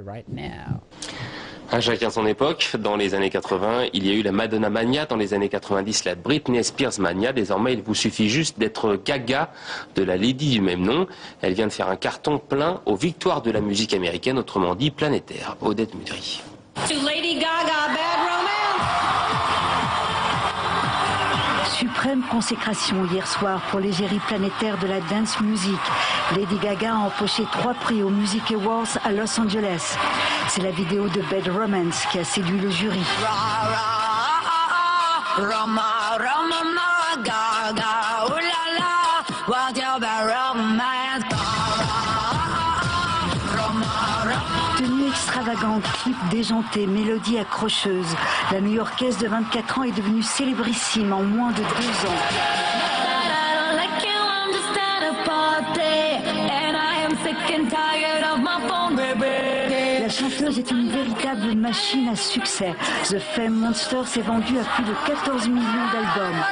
Right now. À chacun son époque. Dans les années 80, il y a eu la Madonna Mania. Dans les années 90, la Britney Spears Mania. Désormais, il vous suffit juste d'être gaga de la lady du même nom. Elle vient de faire un carton plein aux victoires de la musique américaine, autrement dit planétaire. Odette Mudry. Lady Gaga, Bad Romance. Suprême consécration hier soir pour l'égérie planétaire de la dance music. Lady Gaga a empoché 3 prix aux Music Awards à Los Angeles. C'est la vidéo de Bad Romance qui a séduit le jury. Tenue extravagante, clip déjanté, mélodie accrocheuse. La New-Yorkaise de 24 ans est devenue célébrissime en moins de 2 ans. La chanteuse est une véritable machine à succès. The Fame Monster s'est vendu à plus de 14 millions d'albums.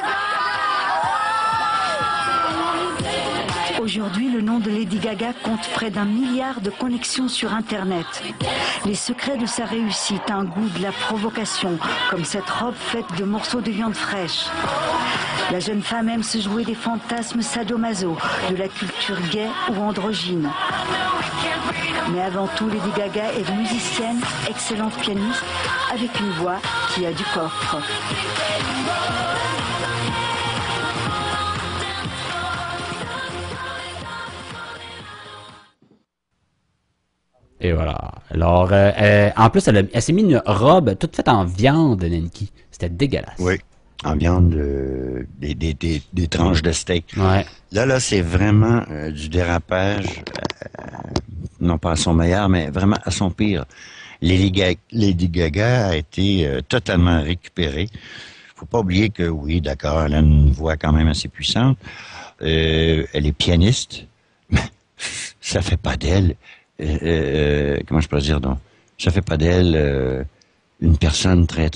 Aujourd'hui, le nom de Lady Gaga compte près d'1 milliard de connexions sur Internet. Les secrets de sa réussite, un goût de la provocation, comme cette robe faite de morceaux de viande fraîche. La jeune femme aime se jouer des fantasmes sadomaso, de la culture gay ou androgyne. Mais avant tout, Lady Gaga est musicienne, excellente pianiste, avec une voix qui a du coffre. Et voilà. Alors, en plus, elle s'est mis une robe toute faite en viande, Nenki. C'était dégueulasse. Oui, en viande, des tranches de steak. Ouais. Là, c'est vraiment du dérapage, non pas à son meilleur, mais vraiment à son pire. Lady Gaga a été totalement récupérée. Faut pas oublier que, oui, d'accord, elle a une voix quand même assez puissante. Elle est pianiste, mais ça fait pas d'elle... comment je peux dire donc? Ça fait pas d'elle une personne très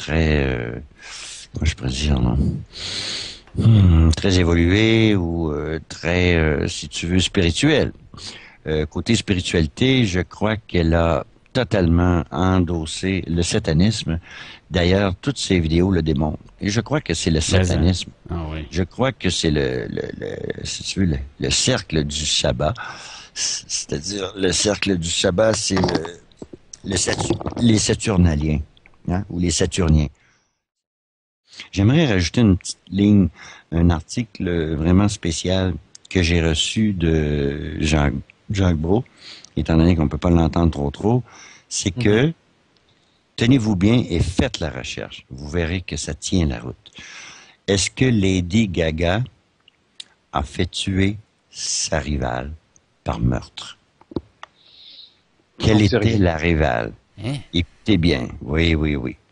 comment je peux dire non? Très évoluée ou très si tu veux spirituelle. Côté spiritualité, je crois qu'elle a totalement endossé le satanisme. D'ailleurs, toutes ces vidéos le démontrent. Et je crois que c'est le satanisme. Ah, oui. Je crois que c'est si tu veux, le cercle du sabbat. C'est-à-dire, le cercle du sabbat, c'est les Saturnaliens, hein, ou les Saturniens. J'aimerais rajouter une petite ligne, un article vraiment spécial que j'ai reçu de Jacques Brault, étant donné qu'on ne peut pas l'entendre trop, c'est que, tenez-vous bien et faites la recherche. Vous verrez que ça tient la route. Est-ce que Lady Gaga a fait tuer sa rivale par meurtre? Quelle était la rivale? Hein? Écoutez bien. Oui.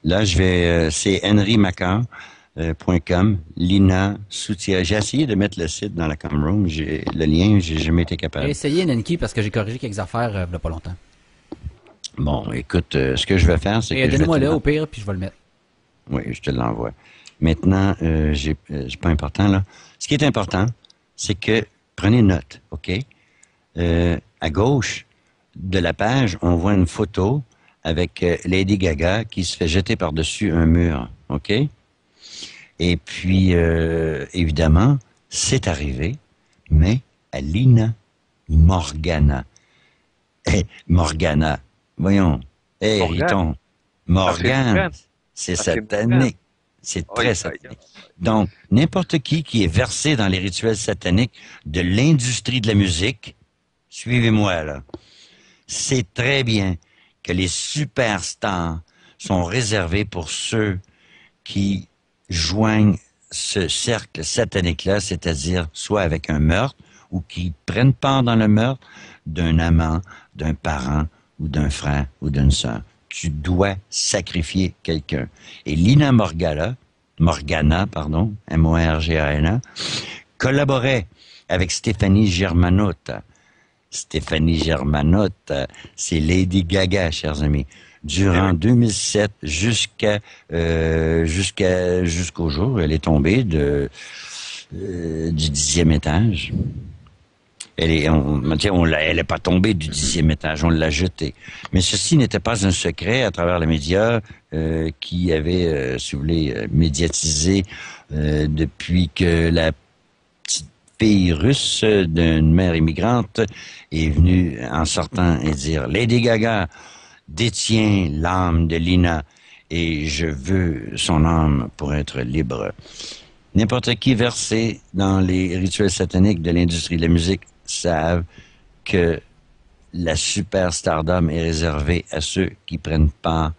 Là, je vais... c'est henrymacan.com, Lina Southier. J'ai essayé de mettre le site dans la Comroom. Le lien, j'ai jamais été capable. J'ai essayé, Nenki, parce que j'ai corrigé quelques affaires il n'y a pas longtemps. Bon, écoute, ce que je vais faire, c'est que... Donnez-moi là, au pire, puis je vais le mettre. Oui, je te l'envoie. Maintenant, c'est pas important, là. Ce qui est important, c'est que... Prenez note, OK? À gauche de la page, on voit une photo avec Lady Gaga qui se fait jeter par-dessus un mur, OK? Et puis, évidemment, c'est arrivé, mais à Lina Morgana. Morgana, voyons. Riton. Morgane, c'est satanique. C'est très satanique. Donc, n'importe qui est versé dans les rituels sataniques de l'industrie de la musique, suivez-moi là, c'est très bien que les superstars sont réservés pour ceux qui joignent ce cercle satanique-là, c'est-à-dire soit avec un meurtre ou qui prennent part dans le meurtre d'un amant, d'un parent ou d'un frère ou d'une sœur. Tu dois sacrifier quelqu'un. Et Lina Morgana, M-O-R-G-A-N-A, collaborait avec Stéphanie Germanotta. Stéphanie Germanotta, c'est Lady Gaga, chers amis. Durant 2007 jusqu'au jour où elle est tombée du 10e étage. Elle n'est pas tombée du 10e étage, on l'a jetée. Mais ceci n'était pas un secret à travers les médias qui avaient, si vous voulez, médiatisé depuis que la petite fille russe d'une mère immigrante est venue en sortant et dire « Lady Gaga détient l'âme de Lina et je veux son âme pour être libre ». N'importe qui versé dans les rituels sataniques de l'industrie de la musique savent que la superstardom est réservée à ceux qui prennent part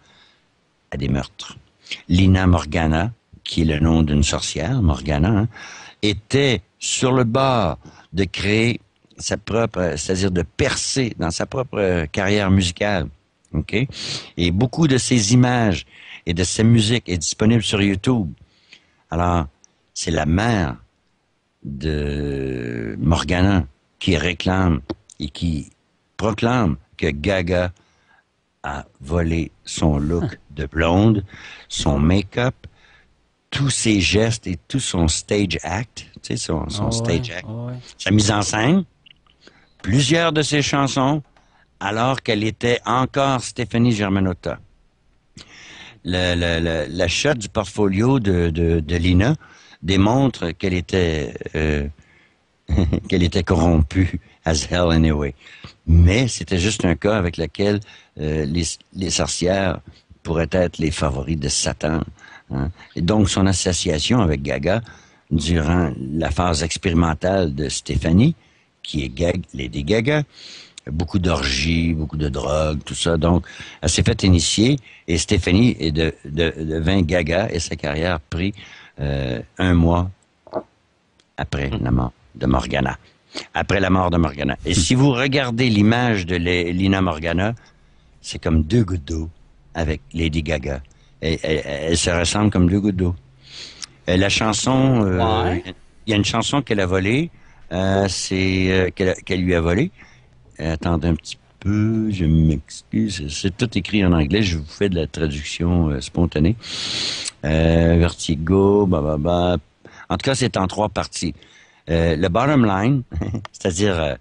à des meurtres. Lina Morgana, qui est le nom d'une sorcière, Morgana, hein, était sur le bord de créer sa propre, c'est-à-dire de percer dans sa propre carrière musicale. OK? Et beaucoup de ses images et de sa musique est disponible sur YouTube. Alors, c'est la mère de Morgana qui réclame et qui proclame que Gaga a volé son look de blonde, son make-up, tous ses gestes et tout son stage act, tu sais, son stage act, sa mise en scène, plusieurs de ses chansons, alors qu'elle était encore Stéphanie Germanotta. La shot du portfolio de Lina démontre qu'elle était qu'elle était corrompue as hell anyway. Mais c'était juste un cas avec lequel les sorcières pourraient être les favoris de Satan. Hein. Et donc son association avec Gaga durant la phase expérimentale de Stéphanie, qui est Lady Gaga, beaucoup d'orgies, beaucoup de drogue, tout ça. Donc, elle s'est fait initier et Stéphanie devint Gaga et sa carrière prit 1 mois après la mort de Morgana. Après la mort de Morgana. Et si vous regardez l'image de Lina Morgana, c'est comme 2 gouttes d'eau avec Lady Gaga. Elle se ressemble comme 2 gouttes d'eau. La chanson, il y a une chanson qu'elle a volée, qu'elle lui a volée. Attendez un petit peu, je m'excuse. C'est tout écrit en anglais, je vous fais de la traduction spontanée. Vertigo, En tout cas, c'est en 3 parties. Le bottom line, c'est-à-dire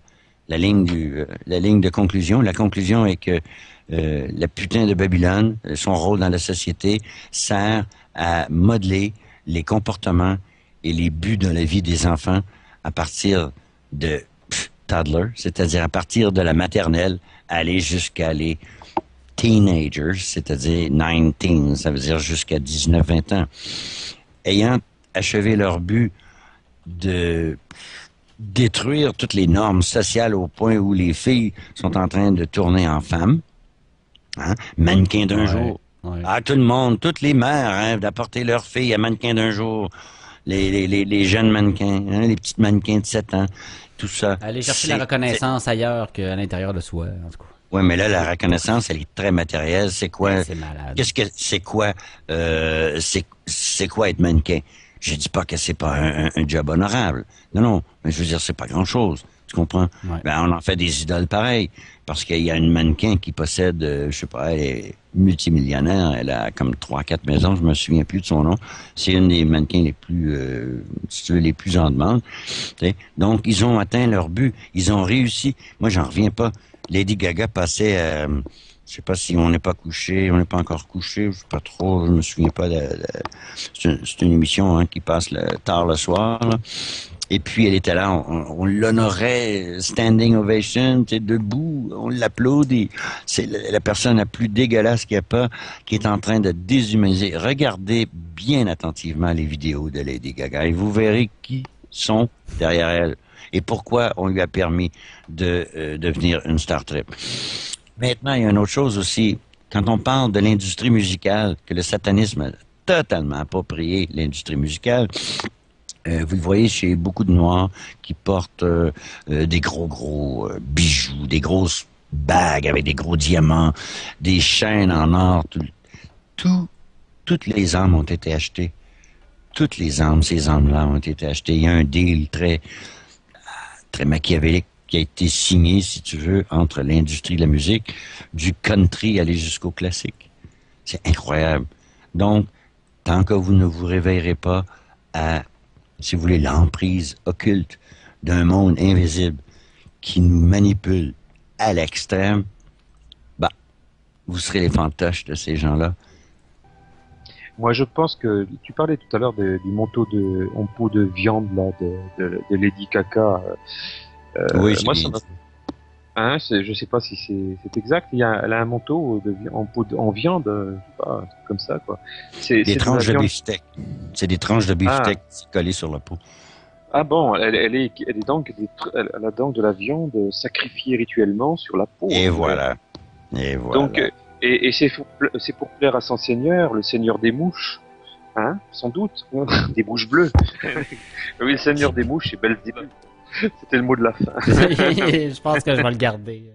la ligne de conclusion. La conclusion est que la putain de Babylone, son rôle dans la société, sert à modeler les comportements et les buts dans la vie des enfants à partir de toddler, c'est-à-dire à partir de la maternelle, aller jusqu'à les teenagers, c'est-à-dire 19, ça veut dire jusqu'à 19-20 ans. Ayant achevé leur but de détruire toutes les normes sociales au point où les filles sont en train de tourner en femmes, hein, mannequin d'un jour. Ouais. Ah, tout le monde, toutes les mères rêvent d'apporter leurs filles à mannequin d'un jour. Les jeunes mannequins, hein, les petites mannequins de 7 ans, tout ça. Aller chercher la reconnaissance ailleurs qu'à l'intérieur de soi, en tout cas. Oui, mais là, la reconnaissance, elle est très matérielle. C'est quoi? C'est malade. C'est quoi être mannequin? Je dis pas que c'est pas un job honorable. Non, mais je veux dire, c'est pas grand-chose. Tu comprends? Ouais. Ben, on en fait des idoles pareilles. Parce qu'il y a une mannequin qui possède, je sais pas, elle est multimillionnaire. Elle a comme 3-4 maisons, je me souviens plus de son nom. C'est une des mannequins les plus, si tu veux, les plus en demande. T'sais? Donc, ils ont atteint leur but. Ils ont réussi. Moi, j'en reviens pas. Lady Gaga passait, je sais pas si on n'est pas couché, on n'est pas encore couché, je sais pas trop, je me souviens pas. C'est une émission qui passe tard le soir. Là. Et puis elle était là, on l'honorait, standing ovation, tu sais, debout, on l'applaudit. C'est la personne la plus dégueulasse qu'il n'y a pas, qui est en train de déshumaniser. Regardez bien attentivement les vidéos de Lady Gaga et vous verrez qui sont derrière elle et pourquoi on lui a permis de devenir une star trip. Maintenant, il y a une autre chose aussi. Quand on parle de l'industrie musicale, que le satanisme a totalement approprié l'industrie musicale, vous le voyez chez beaucoup de Noirs qui portent des gros bijoux, des grosses bagues avec des gros diamants, des chaînes en or. Toutes les âmes ont été achetées. Toutes les âmes, ces âmes-là ont été achetées. Il y a un deal très machiavélique qui a été signé, si tu veux, entre l'industrie de la musique, du country aller jusqu'au classique. C'est incroyable. Donc, tant que vous ne vous réveillerez pas à, si vous voulez, l'emprise occulte d'un monde invisible qui nous manipulent à l'extrême, bah, vous serez les fantoches de ces gens-là. Moi, je pense que tu parlais tout à l'heure du manteau en peau de viande là de Lady Gaga. Oui, moi, ça m'a... Hein, je sais pas si c'est exact. Elle a un manteau en viande, je sais pas, un truc comme ça quoi. Des tranches de beefsteak. C'est des tranches de beefsteak collées sur la peau. Ah bon, elle a donc de la viande sacrifiée rituellement sur la peau. Et voilà. Et voilà. Donc, et c'est pour plaire à son seigneur, le seigneur des mouches, hein, sans doute, des mouches bleues. Oui, le seigneur des mouches, c'est Belzébuth. C'était le mot de la fin. Je pense que je vais le garder.